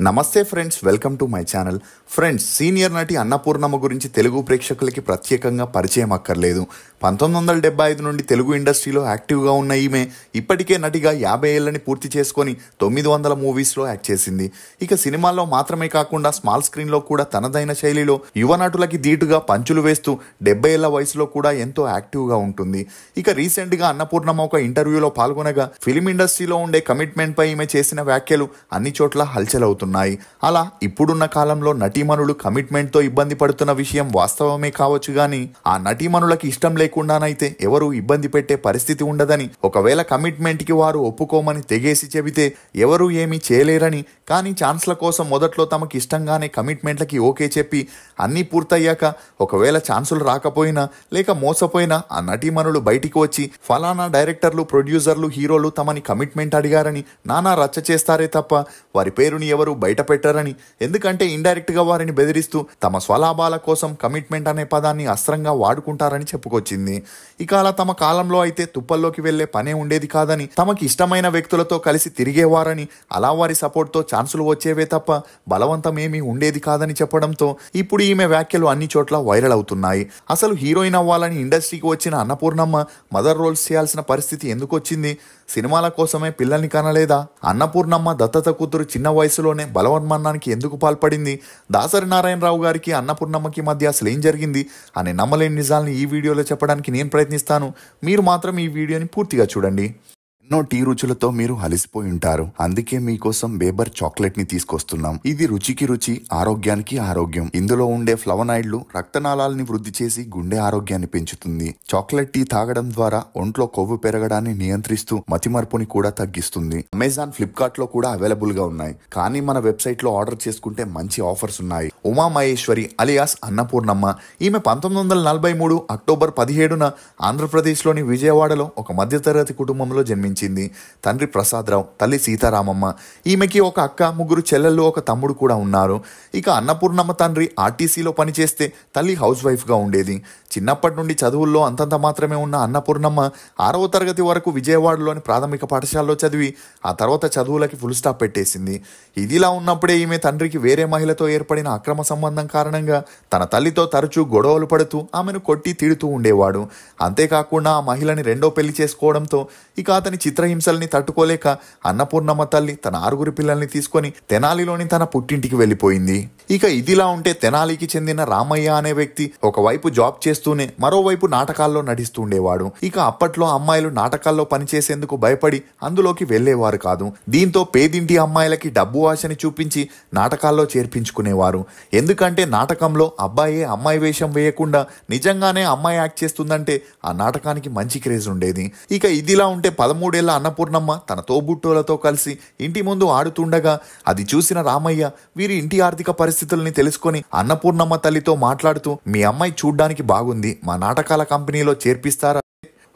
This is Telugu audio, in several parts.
నమస్తే friends, welcome to my channel. Friends, senior నటి అన్నపూర్ణమ్మ గురించి తెలుగు ప్రేక్షకులకి ప్రత్యేకంగా పరిచయం అక్కర్లేదు. 1975 నుండి తెలుగు ఇండస్ట్రీలో యాక్టివ్గా ఉన్న ఈమె ఇప్పటికే నటిగా 50 ఏళ్ళని పూర్తి చేసుకొని 900 మూవీస్లో యాక్ట్ చేసింది. ఇక సినిమాల్లో మాత్రమే కాకుండా స్మాల్ స్క్రీన్లో కూడా తనదైన శైలిలో యువ నటులకి ధీటుగా పంచులు వేస్తూ 70 ఏళ్ల వయసులో కూడా ఎంతో యాక్టివ్గా ఉంటుంది. ఇక రీసెంట్గా అన్నపూర్ణమ్మ ఒక ఇంటర్వ్యూలో పాల్గొనగా ఫిలిం ఇండస్ట్రీలో ఉండే కమిట్మెంట్ పై ఈమె చేసిన వ్యాఖ్యలు అన్ని చోట్ల హల్చల్ అవుతున్నాయి. అలా ఇప్పుడున్న కాలంలో నటీమణులు కమిట్మెంట్ తో ఇబ్బంది పడుతున్న విషయం వాస్తవమే కావచ్చు గానీ ఆ నటీమణులకి ఇష్టం లేకుండానైతే ఎవరు ఇబ్బంది పెట్టే పరిస్థితి ఉండదని, ఒకవేళ కమిట్మెంట్ కి వారు ఒప్పుకోమని తెగేసి చెబితే ఎవరు ఏమీ చేయలేరని, కానీ ఛాన్స్ల కోసం మొదట్లో తమకి ఇష్టంగానే కమిట్మెంట్లకి ఓకే చెప్పి అన్నీ పూర్తయ్యాక ఒకవేళ ఛాన్సులు రాకపోయినా లేక మోసపోయినా ఆ నటీమణులు బయటికి వచ్చి ఫలానా డైరెక్టర్లు, ప్రొడ్యూసర్లు, హీరోలు తమని కమిట్మెంట్ అడిగారని నానా రచ్చ చేస్తారే తప్ప వారి పేరుని ఎవరు బయట పెట్టారని, ఎందుకంటే ఇండైరెక్ట్ గా వారిని బెదిరిస్తూ తమ స్వలాభాల కోసం కమిట్మెంట్ అనే పదాన్ని అస్త్రంగా వాడుకుంటారని చెప్పుకొచ్చింది. ఇక అలా తమ కాలంలో అయితే తుప్పల్లోకి వెళ్లే పనే ఉండేది కాదని, తమకి ఇష్టమైన వ్యక్తులతో కలిసి తిరిగేవారని, అలా వారి సపోర్ట్ తో ఛాన్సులు వచ్చేవే తప్ప బలవంతం ఏమీ ఉండేది కాదని చెప్పడంతో ఇప్పుడు ఈమె వ్యాఖ్యలు అన్ని చోట్ల వైరల్ అవుతున్నాయి. అసలు హీరోయిన్ అవ్వాలని ఇండస్ట్రీకి వచ్చిన అన్నపూర్ణమ్మ మదర్ రోల్స్ చేయాల్సిన పరిస్థితి ఎందుకు వచ్చింది? సినిమాల కోసమే పిల్లల్ని కనలేదా? అన్నపూర్ణమ్మ దత్తత కూతురు చిన్న వయసులోనే బలవన్మరణానికి ఎందుకు పాల్పడింది? దాసరి నారాయణరావు గారికి అన్నపూర్ణమ్మకి మధ్య అసలు ఏం జరిగింది అనే నమ్మలేని నిజాల్ని ఈ వీడియోలో చెప్పడానికి నేను ప్రయత్నిస్తాను. మీరు మాత్రం ఈ వీడియోని పూర్తిగా చూడండి. ఎన్నో టీ రుచులతో మీరు అలసిపోయి ఉంటారు. అందుకే మీకోసం బేబర్ చాక్లెట్ ని తీసుకొస్తున్నాం. ఇది రుచికి రుచి, ఆరోగ్యానికి ఆరోగ్యం. ఇందులో ఉండే ఫ్లవనాయిడ్లు రక్తనాళాలని వృద్ధి చేసి గుండె ఆరోగ్యాన్ని పెంచుతుంది. చాక్లెట్ టీ తాగడం ద్వారా ఒంట్లో కొవ్వు పెరగడాన్ని నియంత్రిస్తూ మతిమరుపుని కూడా తగ్గిస్తుంది. అమెజాన్, ఫ్లిప్కార్ట్ లో కూడా అవైలబుల్ గా ఉన్నాయి. కానీ మన వెబ్సైట్ లో ఆర్డర్ చేసుకుంటే మంచి ఆఫర్స్ ఉన్నాయి. ఉమా మహేశ్వరి అలియాస్ అన్నపూర్ణమ్మ. ఈమె 1943 అక్టోబర్ 17న ఆంధ్రప్రదేశ్ లోని విజయవాడలో ఒక మధ్యతరగతి కుటుంబంలో జన్మించింది. తండ్రి ప్రసాదరావు, తల్లి సీతారామమ్మ. ఈమెకి ఒక అక్క, 3 చెల్లెళ్ళు, ఒక తమ్ముడు కూడా ఉన్నారు. ఇక అన్నపూర్ణమ్మ తండ్రి ఆర్టీసీలో పనిచేస్తే తల్లి హౌస్ వైఫ్ గా ఉండేది. చిన్నప్పటి నుండి చదువుల్లో అంతంత మాత్రమే ఉన్న అన్నపూర్ణమ్మ 6వ తరగతి వరకు విజయవాడలోని ప్రాథమిక పాఠశాలలో చదివి ఆ తర్వాత చదువులకి ఫుల్ స్టాప్ పెట్టేసింది. ఇదిలా ఉన్నప్పుడే ఈమె తండ్రికి వేరే మహిళతో ఏర్పడిన అక్రమ సంబంధం కారణంగా తన తల్లితో తరచూ గొడవలు పడుతూ ఆమెను కొట్టి తిడుతూ ఉండేవాడు. అంతేకాకుండా ఆ మహిళని రెండో పెళ్లి చేసుకోవడంతో ఇక అతని చిత్రహింసల్ని తట్టుకోలేక అన్నపూర్ణమ్మ తల్లి తన 6 పిల్లల్ని తీసుకొని తెనాలిలోని తన పుట్టింటికి వెళ్లిపోయింది. ఇక ఇదిలా ఉంటే తెనాలికి చెందిన రామయ్య అనే వ్యక్తి ఒకవైపు జాబ్ చేస్తూనే మరోవైపు నాటకాల్లో నటిస్తూ ఉండేవాడు. ఇక అప్పట్లో అమ్మాయిలు నాటకాల్లో పనిచేసేందుకు భయపడి అందులోకి వెళ్లేవారు కాదు. దీంతో పేదింటి అమ్మాయిలకి డబ్బు ఆశని చూపించి నాటకాల్లో చేర్పించుకునేవారు. ఎందుకంటే నాటకంలో అబ్బాయే అమ్మాయి వేషం వేయకుండా నిజంగానే అమ్మాయి యాక్ట్ చేస్తుందంటే ఆ నాటకానికి మంచి క్రేజ్ ఉండేది. ఇక ఇదిలా ఉంటే 13 ఏళ్ల అన్నపూర్ణమ్మ తన తోబుట్టులతో కలిసి ఇంటి ముందు ఆడుతుండగా అది చూసిన రామయ్య వీరి ఇంటి ఆర్థిక పరిస్థితుల్ని తెలుసుకొని అన్నపూర్ణమ్మ తల్లితో మాట్లాడుతూ, మీ అమ్మాయి చూడ్డానికి బాగుంది, మా నాటకాల కంపెనీలో చేర్పిస్తారా?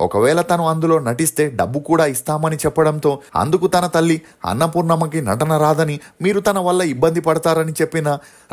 ఒకవేళ తను అందులో నటిస్తే డబ్బు కూడా ఇస్తామని చెప్పడంతో అందుకు తన తల్లి అన్నపూర్ణమ్మకి నటన రాదని, మీరు తన వల్ల ఇబ్బంది పడతారని చెప్పిన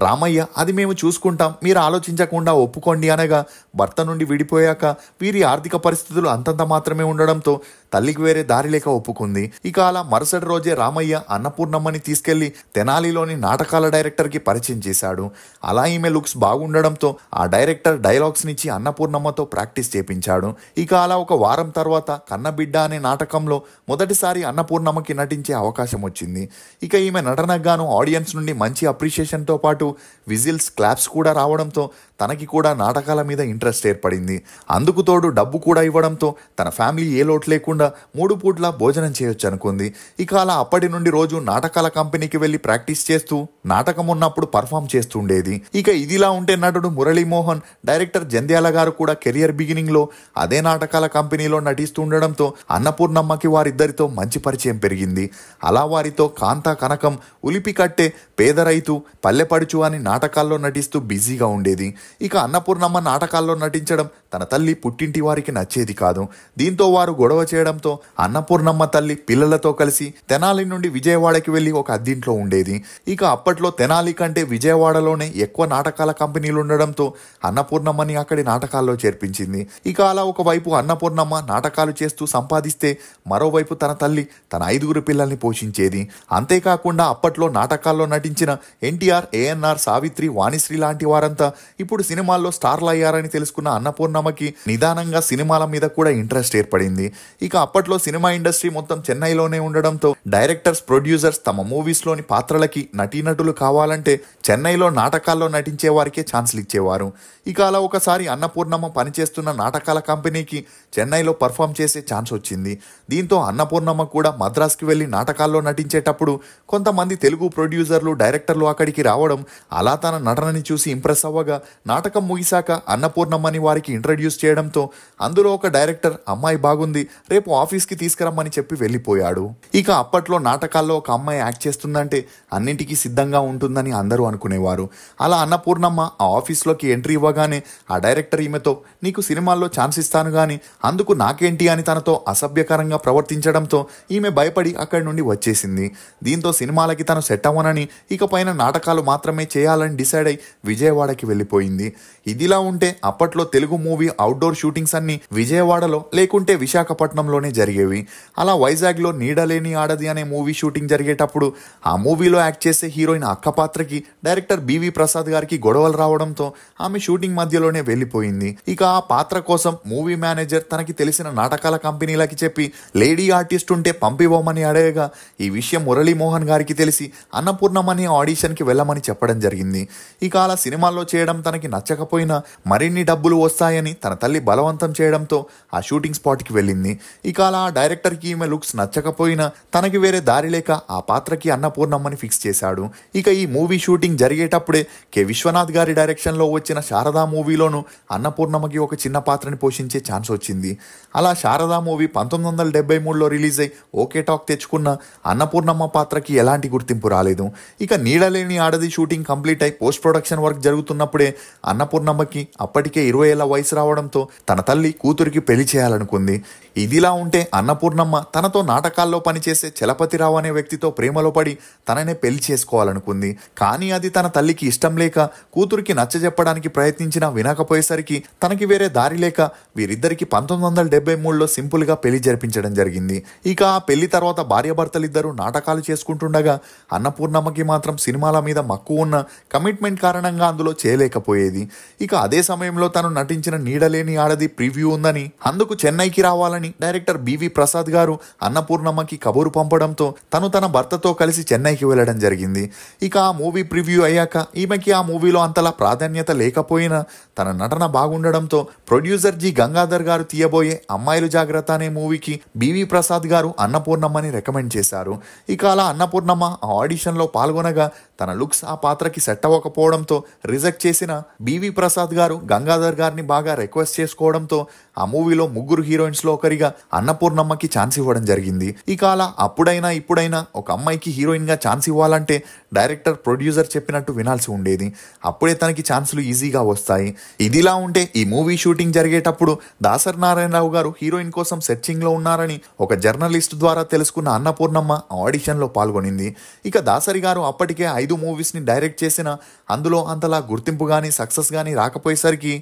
రామయ్య అది మేము చూసుకుంటాం, మీరు ఆలోచించకుండా ఒప్పుకోండి అనగా భర్త నుండి విడిపోయాక వీరి ఆర్థిక పరిస్థితులు అంతంత మాత్రమే ఉండడంతో తల్లికి వేరే దారి లేక ఒప్పుకుంది. ఇక అలా మరుసటి రోజే రామయ్య అన్నపూర్ణమ్మని తీసుకెళ్లి తెనాలిలోని నాటకాల డైరెక్టర్కి పరిచయం చేశాడు. అలా ఈమె లుక్స్ బాగుండడంతో ఆ డైరెక్టర్ డైలాగ్స్ నిచ్చి అన్నపూర్ణమ్మతో ప్రాక్టీస్ చేపించాడు. ఇక అలా ఒక వారం తర్వాత కన్నబిడ్డ అనే నాటకంలో మొదటిసారి అన్నపూర్ణమ్మకి నటించే అవకాశం వచ్చింది. ఇక ఈమె నటనకు గాను ఆడియన్స్ నుండి మంచి అప్రిషియేషన్తో పాటు విజిల్స్, క్లాప్స్ కూడా రావడంతో తనకి కూడా నాటకాల మీద ఇంట్రెస్ట్ ఏర్పడింది. అందుకు తోడు డబ్బు కూడా ఇవ్వడంతో తన ఫ్యామిలీ ఏ లోటు లేకుండా 3 పూట్ల భోజనం చేయొచ్చు అనుకుంది. ఇక అలా అప్పటి నుండి రోజు నాటకాల కంపెనీకి వెళ్లి ప్రాక్టీస్ చేస్తూ నాటకం ఉన్నప్పుడు పర్ఫామ్ చేస్తూ ఉండేది. ఇక ఇదిలా ఉంటే నటుడు మురళీమోహన్, డైరెక్టర్ జంధ్యాల గారు కూడా కెరియర్ బిగినింగ్ లో అదే నాటకాల కంపెనీలో నటిస్తూ ఉండడంతో అన్నపూర్ణమ్మకి వారిద్దరితో మంచి పరిచయం పెరిగింది. అలా వారితో కాంతా కనకం, ఉలిపి కట్టే, పేద రైతు, పల్లెపడుచు అని నాటకాల్లో నటిస్తూ బిజీగా ఉండేది. ఇక అన్నపూర్ణమ్మ నాటకాల్లో నటించడం తన తల్లి పుట్టింటి వారికి నచ్చేది కాదు. దీంతో వారు గొడవ చేయడంతో అన్నపూర్ణమ్మ తల్లి పిల్లలతో కలిసి తెనాలి నుండి విజయవాడకి వెళ్లి ఒక అద్దింట్లో ఉండేది. ఇక అప్పట్లో తెనాలి కంటే విజయవాడలోనే ఎక్కువ నాటకాల కంపెనీలు ఉండడంతో అన్నపూర్ణమ్మని అక్కడి నాటకాల్లో చేర్పించింది. ఇక అలా ఒకవైపు అన్నపూర్ణమ్మ నాటకాలు చేస్తూ సంపాదిస్తే మరోవైపు తన తల్లి తన 5 పిల్లల్ని పోషించేది. అంతేకాకుండా అప్పట్లో నాటకాల్లో నటించిన ఎన్టీఆర్, ఏఎన్ఆర్, సావిత్రి, వాణిశ్రీ లాంటి వారంతా ఇప్పుడు సినిమాల్లో స్టార్లు అయ్యారని తెలుసుకున్న అన్నపూర్ణమ్మకి నిదానంగా సినిమాల మీద కూడా ఇంట్రెస్ట్ ఏర్పడింది. ఇక అప్పట్లో సినిమా ఇండస్ట్రీ మొత్తం చెన్నైలోనే ఉండడంతో డైరెక్టర్స్, ప్రొడ్యూసర్స్ తమ మూవీస్లోని పాత్రలకి నటీనటులు కావాలంటే చెన్నైలో నాటకాల్లో నటించే వారికే ఛాన్సులు ఇచ్చేవారు. ఇక అలా ఒకసారి అన్నపూర్ణమ్మ పనిచేస్తున్న నాటకాల కంపెనీకి చెన్నైలో పర్ఫామ్ చేసే ఛాన్స్ వచ్చింది. దీంతో అన్నపూర్ణమ్మ కూడా మద్రాస్కి వెళ్లి నాటకాల్లో నటించేటప్పుడు కొంతమంది తెలుగు ప్రొడ్యూసర్లు, డైరెక్టర్లు అక్కడికి రావడం, అలా తన నటనని చూసి ఇంప్రెస్ అవ్వగా నాటకం ముగిశాక అన్నపూర్ణమ్మని వారికి ఇంట్రడ్యూస్ చేయడంతో అందులో ఒక డైరెక్టర్ అమ్మాయి బాగుంది, రేపు ఆఫీస్కి తీసుకురమ్మని చెప్పి వెళ్ళిపోయాడు. ఇక అప్పట్లో నాటకాల్లో ఒక అమ్మాయి యాక్ట్ చేస్తుందంటే అన్నింటికీ సిద్ధంగా ఉంటుందని అందరూ అనుకునేవారు. అలా అన్నపూర్ణమ్మ ఆ ఆఫీస్లోకి ఎంట్రీ ఇవ్వగానే ఆ డైరెక్టర్ ఈమెతో నీకు సినిమాల్లో ఛాన్స్ ఇస్తాను గాని అందుకు నాకేంటి అని తనతో అసభ్యకరంగా ప్రవర్తించడంతో ఈమె భయపడి అక్కడి నుండి వచ్చేసింది. దీంతో సినిమాలకి తను సెట్ అవ్వనని ఇకపైన నాటకాలు మాత్రమే చేయాలని డిసైడ్ అయి విజయవాడకి వెళ్ళిపోయింది. ఇదిలా ఉంటే అప్పట్లో తెలుగు మూవీ అవుట్డోర్ షూటింగ్స్ అన్ని విజయవాడలో లేకుంటే విశాఖపట్నంలోనే జరిగేవి. అలా వైజాగ్లో నీడలేని ఆడది అనే మూవీ షూటింగ్ జరిగేటప్పుడు ఆ మూవీలో యాక్ట్ చేసే హీరోయిన్ అక్క పాత్రకి డైరెక్టర్ బివి ప్రసాద్ గారికి గొడవలు రావడంతో ఆమె షూటింగ్ మధ్యలోనే వెళ్ళిపోయింది. ఇక ఆ పాత్ర కోసం మూవీ మేనేజర్ తనకి తెలిసిన నాటకాల కంపెనీలకి చెప్పి లేడీ ఆర్టిస్ట్ ఉంటే పంపివ్వమని అడగగా ఈ విషయం మురళీమోహన్ గారికి తెలిసి అన్నపూర్ణమ్మని ఆడిషన్కి వెళ్ళమని చెప్పడం జరిగింది. ఇక అలా సినిమాల్లో చేయడం తనకి నచ్చకపోయినా మరిన్ని డబ్బులు వస్తాయని తన తల్లి బలవంతం చేయడంతో ఆ షూటింగ్ స్పాట్కి వెళ్ళింది. ఇక అలా ఆ డైరెక్టర్కి ఈమె లుక్స్ నచ్చకపోయినా తనకి వేరే దారి లేక ఆ పాత్రకి అన్నపూర్ణమ్మని ఫిక్స్ చేశాడు. ఇక ఈ మూవీ షూటింగ్ జరిగేటప్పుడే కె విశ్వనాథ్ గారి డైరెక్షన్లో వచ్చిన శారదా మూవీలోనూ అన్నపూర్ణమ్మకి ఒక చిన్న పాత్రని పోషించే ఛాన్స్ వచ్చింది. అలా శారదా మూవీ 1973లో రిలీజ్ అయి ఓకే టాక్ తెచ్చుకున్న అన్నపూర్ణమ్మ పాత్రకి ఎలాంటి గుర్తింపు రాలేదు. ఇక నీడలేని ఆడది షూటింగ్ కంప్లీట్ అయి పోస్ట్ ప్రొడక్షన్ వర్క్ జరుగుతున్నప్పుడే అన్నపూర్ణమ్మకి అప్పటికే 20 ఏళ్ల వయసు రావడంతో తన తల్లి కూతురికి పెళ్లి చేయాలనుకుంది. ఇదిలా ఉంటే అన్నపూర్ణమ్మ తనతో నాటకాల్లో పనిచేసే చలపతిరావు అనే వ్యక్తితో ప్రేమలో పడి తననే పెళ్లి చేసుకోవాలనుకుంది. కానీ అది తన తల్లికి ఇష్టం లేక కూతురికి నచ్చజెప్పడానికి ప్రయత్నించినా వినకపోయేసరికి తనకి వేరే దారి లేక వీరిద్దరికి 1973లో సింపుల్గా పెళ్లి జరిపించడం జరిగింది. ఇక ఆ పెళ్లి తర్వాత భార్యాభర్తలిద్దరూ నాటకాలు చేసుకుంటుండగా అన్నపూర్ణమ్మకి మాత్రం సినిమాల మీద మక్కువ ఉన్న కమిట్మెంట్ కారణంగా అందులో చేయలేకపోయేది. ఇక అదే సమయంలో తను నటించిన నీడలేని ఆడది ప్రివ్యూ ఉందని, అందుకు చెన్నైకి రావాలని డైరెక్టర్ బివి ప్రసాద్ గారు అన్నపూర్ణమ్మకి కబురు పంపడంతో తను తన భర్తతో కలిసి చెన్నైకి వెళ్ళడం జరిగింది. ఇక ఆ మూవీ ప్రివ్యూ అయ్యాక ఈమెకి ఆ మూవీలో అంతలా ప్రాధాన్యత లేకపోయినా తన నటన బాగుండడంతో ప్రొడ్యూసర్ జి గంగాధర్ గారు తీయబోయే అమ్మాయిలు జాగ్రత్త అనే మూవీకి బివి ప్రసాద్ గారు అన్నపూర్ణమ్మని రికమెండ్ చేశారు. ఇక అలా అన్నపూర్ణమ్మ ఆ ఆడిషన్లో పాల్గొనగా తన లుక్స్ ఆ పాత్రకి సెట్ అవ్వకపోవడంతో రిజెక్ట్ చేసిన బివి ప్రసాద్ గారు గంగాధర్ గారిని బాగా రిక్వెస్ట్ చేసుకోవడంతో ఆ మూవీలో 3 హీరోయిన్స్లో ఒకరిగా అన్నపూర్ణమ్మకి ఛాన్స్ ఇవ్వడం జరిగింది. ఇక అలా అప్పుడైనా ఇప్పుడైనా ఒక అమ్మాయికి హీరోయిన్గా ఛాన్స్ ఇవ్వాలంటే డైరెక్టర్, ప్రొడ్యూసర్ చెప్పినట్టు వినాల్సి ఉండేది. అప్పుడే తనకి ఛాన్సులు ఈజీగా వస్తాయి. ఇదిలా ఉంటే ఈ మూవీ షూటింగ్ జరిగేటప్పుడు దాసరి నారాయణరావు గారు హీరోయిన్ కోసం సెర్చింగ్లో ఉన్నారని ఒక జర్నలిస్ట్ ద్వారా తెలుసుకున్న అన్నపూర్ణమ్మ ఆడిషన్లో పాల్గొనింది. ఇక దాసరి గారు అప్పటికే 5 మూవీస్ని డైరెక్ట్ చేసిన అందులో అంతలా గుర్తింపు కానీ సక్సెస్ కానీ రాకపోయేసరికి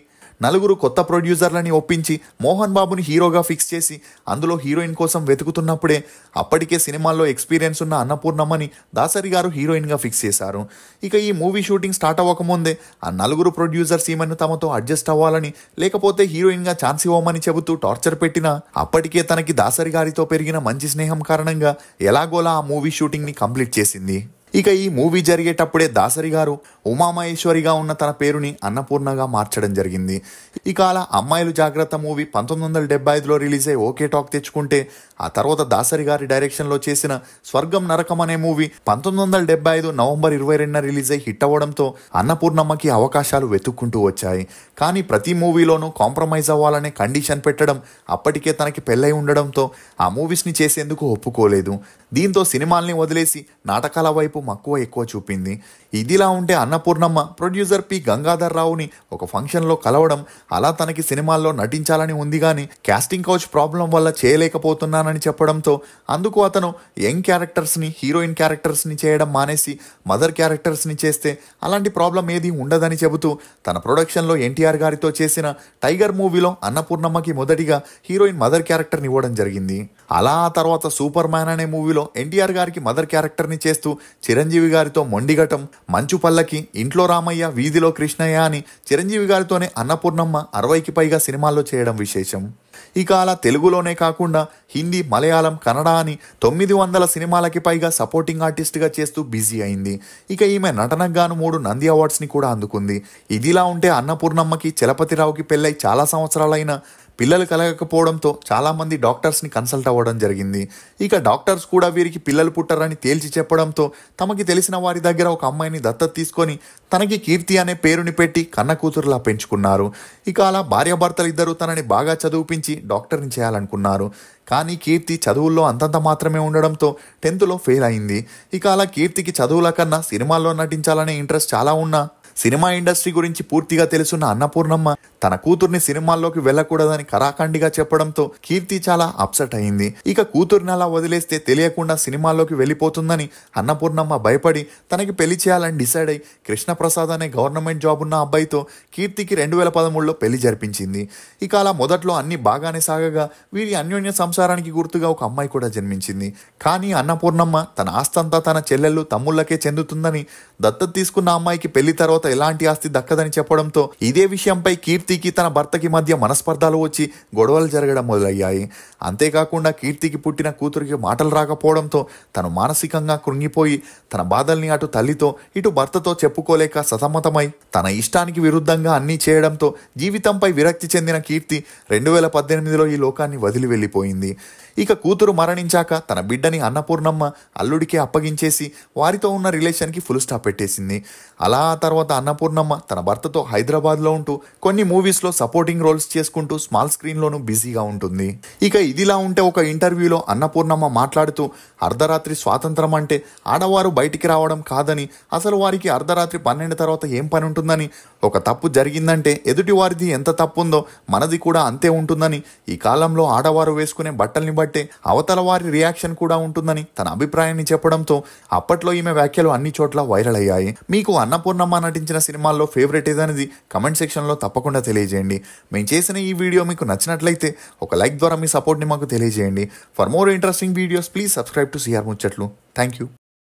4 కొత్త ప్రొడ్యూసర్లని ఒప్పించి మోహన్ బాబుని హీరోగా ఫిక్స్ చేసి అందులో హీరోయిన్ కోసం వెతుకుతున్నప్పుడే అప్పటికే సినిమాల్లో ఎక్స్పీరియన్స్ ఉన్న అన్నపూర్ణమ్మని దాసరి గారు హీరోయిన్గా ఫిక్స్ చేశారు. ఇక ఈ మూవీ షూటింగ్ స్టార్ట్ అవ్వకముందే ఆ 4 ప్రొడ్యూసర్స్ ఈమెను తమతో అడ్జస్ట్ అవ్వాలని, లేకపోతే హీరోయిన్గా ఛాన్స్ ఇవ్వమని చెబుతూ టార్చర్ పెట్టినా అప్పటికే తనకి దాసరి గారితో పెరిగిన మంచి స్నేహం కారణంగా ఎలాగోలా ఆ మూవీ షూటింగ్ని కంప్లీట్ చేసింది. ఇక ఈ మూవీ జరిగేటప్పుడే దాసరి గారు ఉమామహేశ్వరిగా ఉన్న తన పేరుని అన్నపూర్ణగా మార్చడం జరిగింది. ఇక అలా అమ్మాయిలు జాగ్రత్త మూవీ 1975లో రిలీజ్ అయ్యి ఓకే టాక్ తెచ్చుకుంటే ఆ తర్వాత దాసరి గారి డైరెక్షన్లో చేసిన స్వర్గం నరకం అనే మూవీ 1975 నవంబర్ 22న రిలీజ్ అయ్యి హిట్ అవ్వడంతో అన్నపూర్ణమ్మకి అవకాశాలు వెతుక్కుంటూ వచ్చాయి. కానీ ప్రతి మూవీలోనూ కాంప్రమైజ్ అవ్వాలనే కండిషన్ పెట్టడం, అప్పటికే తనకి పెళ్ళై ఉండడంతో ఆ మూవీస్ని చేసేందుకు ఒప్పుకోలేదు. దీంతో సినిమాల్ని వదిలేసి నాటకాల వైపు వైపు మక్కువ ఎక్కువ చూపింది. ఇదిలా ఉంటే అన్నపూర్ణమ్మ ప్రొడ్యూసర్ పి గంగాధర్ రావుని ఒక ఫంక్షన్లో కలవడం, అలా తనకి సినిమాల్లో నటించాలని ఉంది కానీ కాస్టింగ్ కౌచ్ ప్రాబ్లం వల్ల చేయలేకపోతున్నానని చెప్పడంతో అందుకు అతను యంగ్ క్యారెక్టర్స్ని, హీరోయిన్ క్యారెక్టర్స్ని చేయడం మానేసి మదర్ క్యారెక్టర్స్ని చేస్తే అలాంటి ప్రాబ్లం ఏది ఉండదని చెబుతూ తన ప్రొడక్షన్లో ఎన్టీఆర్ గారితో చేసిన టైగర్ మూవీలో అన్నపూర్ణమ్మకి మొదటిగా హీరోయిన్ మదర్ క్యారెక్టర్ని ఇవ్వడం జరిగింది. అలా ఆ తర్వాత సూపర్ మ్యాన్ అనే మూవీలో ఎన్టీఆర్ గారికి మదర్ క్యారెక్టర్ని చేస్తూ చిరంజీవి గారితో మొండిగటం, మంచు పల్లకి, ఇంట్లో రామయ్య, వీధిలో కృష్ణయ్య అని చిరంజీవి గారితోనే అన్నపూర్ణమ్మ 60కి పైగా సినిమాల్లో చేయడం విశేషం. ఇక అలా తెలుగులోనే కాకుండా హిందీ, మలయాళం, కన్నడ అని 900 సినిమాలకి పైగా సపోర్టింగ్ ఆర్టిస్ట్గా చేస్తూ బిజీ అయింది. ఇక ఈమె నటనకు గాను 3 నంది అవార్డ్స్ని కూడా అందుకుంది. ఇదిలా ఉంటే అన్నపూర్ణమ్మకి చలపతిరావుకి పెళ్ళై చాలా సంవత్సరాలైన పిల్లలు కలగకపోవడంతో చాలామంది డాక్టర్స్ని కన్సల్ట్ అవ్వడం జరిగింది. ఇక డాక్టర్స్ కూడా వీరికి పిల్లలు పుట్టరని తేల్చి చెప్పడంతో తమకి తెలిసిన వారి దగ్గర ఒక అమ్మాయిని దత్తత తీసుకొని తనకి కీర్తి అనే పేరుని పెట్టి కన్న కూతురులా పెంచుకున్నారు. ఇక అలా భార్యాభర్తలు ఇద్దరు తనని బాగా చదివిపించి డాక్టర్ని చేయాలనుకున్నారు. కానీ కీర్తి చదువుల్లో అంతంత మాత్రమే ఉండడంతో 10th ఫెయిల్ అయింది. ఇక అలా కీర్తికి చదువుల కన్నా సినిమాల్లో నటించాలనే ఇంట్రెస్ట్ చాలా ఉన్నా సినిమా ఇండస్ట్రీ గురించి పూర్తిగా తెలుసున్న అన్నపూర్ణమ్మ తన కూతుర్ని సినిమాల్లోకి వెళ్ళకూడదని కరాఖండిగా చెప్పడంతో కీర్తి చాలా అప్సెట్ అయింది. ఇక కూతుర్ని అలా వదిలేస్తే తెలియకుండా సినిమాల్లోకి వెళ్ళిపోతుందని అన్నపూర్ణమ్మ భయపడి తనకి పెళ్లి చేయాలని డిసైడ్ అయి కృష్ణప్రసాద్ అనే గవర్నమెంట్ జాబ్ ఉన్న అబ్బాయితో కీర్తికి 2013లో పెళ్లి జరిపించింది. ఇక అలా మొదట్లో అన్ని బాగానే సాగగా వీరి అన్యోన్య సంసారానికి గుర్తుగా ఒక అమ్మాయి కూడా జన్మించింది. కానీ అన్నపూర్ణమ్మ తన ఆస్తంతా తన చెల్లెళ్ళు, తమ్ముళ్ళకే చెందుతుందని, దత్తత తీసుకున్న అమ్మాయికి పెళ్లి తర్వాత ఎలాంటి ఆస్తి దక్కదని చెప్పడంతో ఇదే విషయంపై కీర్తికి తన భర్తకి మధ్య మనస్పర్ధాలు వచ్చి గొడవలు జరగడం మొదలయ్యాయి. అంతేకాకుండా కీర్తికి పుట్టిన కూతురికి మాటలు రాకపోవడంతో తను మానసికంగా కృంగిపోయి తన బాధల్ని అటు తల్లితో ఇటు భర్తతో చెప్పుకోలేక సతమతమై తన ఇష్టానికి విరుద్ధంగా అన్నీ చేయడంతో జీవితంపై విరక్తి చెందిన కీర్తి 2018లో ఈ లోకాన్ని వదిలి వెళ్ళిపోయింది. ఇక కూతురు మరణించాక తన బిడ్డని అన్నపూర్ణమ్మ అల్లుడికి అప్పగించేసి వారితో ఉన్న రిలేషన్కి ఫుల్ స్టాప్ పెట్టేసింది. అలా ఆ తర్వాత అన్నపూర్ణమ్మ తన భర్తతో హైదరాబాద్లో ఉంటూ కొన్ని మూవీస్లో సపోర్టింగ్ రోల్స్ చేసుకుంటూ స్మాల్ స్క్రీన్లోనూ బిజీగా ఉంటుంది. ఇక ఇదిలా ఉంటే ఒక ఇంటర్వ్యూలో అన్నపూర్ణమ్మ మాట్లాడుతూ అర్ధరాత్రి స్వాతంత్రం అంటే ఆడవారు బయటికి రావడం కాదని, అసలు వారికి అర్ధరాత్రి 12 తర్వాత ఏం పని ఉంటుందని, ఒక తప్పు జరిగిందంటే ఎదుటి వారిది ఎంత తప్పు ఉందో మనది కూడా అంతే ఉంటుందని, ఈ కాలంలో ఆడవారు వేసుకునే బట్టల్ని బట్టే అవతల వారి రియాక్షన్ కూడా ఉంటుందని తన అభిప్రాయాన్ని చెప్పడంతో అప్పట్లో ఈమె వ్యాఖ్యలు అన్ని చోట్ల వైరల్ అయ్యాయి. మీకు అన్నపూర్ణమ్మ నటించిన సినిమాల్లో ఫేవరెట్ ఏదనేది కమెంట్ సెక్షన్లో తప్పకుండా తెలియజేయండి. మేము చేసిన ఈ వీడియో మీకు నచ్చినట్లయితే ఒక లైక్ ద్వారా మీ సపోర్ట్ని మాకు తెలియజేయండి. For more interesting videos please subscribe to CR ముచ్చట్లు. Thank you.